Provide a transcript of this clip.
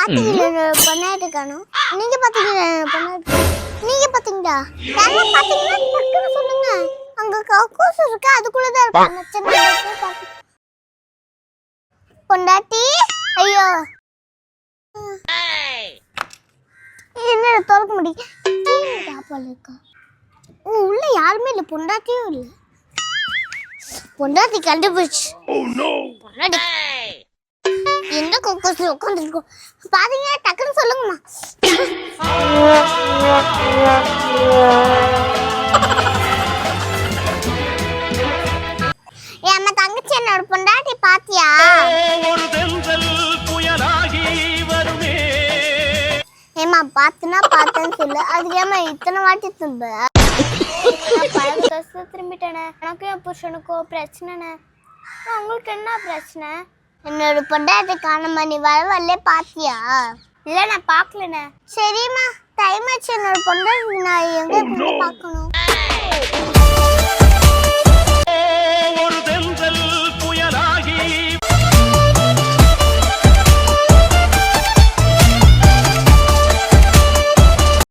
பாத்தீங்களா பொண்ணாட்டு காணும்? நீங்க பாத்தீங்களா பொண்ணாட்டு? நீங்க பாத்தீங்களா? யாரும் பாத்தீங்கன்னா டக்குனு சொல்லுங்க. அங்க கக்கூஸ் இருக்கு அதுக்குள்ளதான் இருப்பாங்க. பொண்டாட்டி ஐயோ என்ன திறக்க முடியும்? உள்ள யாருமே இல்ல, பொண்டாட்டியும் இல்ல. பொண்டாட்டி கண்டுபிடிச்சு எந்த கொக்கோஸ்ல உட்காந்துருக்கோம் பாத்தீங்கன்னா டக்குன்னு சொல்லுங்கம்மா. ஏம்மா தங்கச்சி என்னோட பொண்டாட்டி பாத்தியா? ஏம்மா பாத்துனா பார்த்தேன்னு சொல்லு, அதுக்கு ஏமா இத்தனை வாட்டி தும்ப? திரும்பிட்டேனே, எனக்கும் என் புருஷனுக்கோ பிரச்சனைண்ணே. உங்களுக்கு என்ன பிரச்சனை? என்னோட பொண்டாட்டி காணமா, நீ வரவல்லே பாத்தியா? இல்ல நான் பாக்கலண்ணே. சரிம்மா டைம் ஆச்சு, என்னோட பொண்டாட்டி நான் எங்க பார்க்கணும்?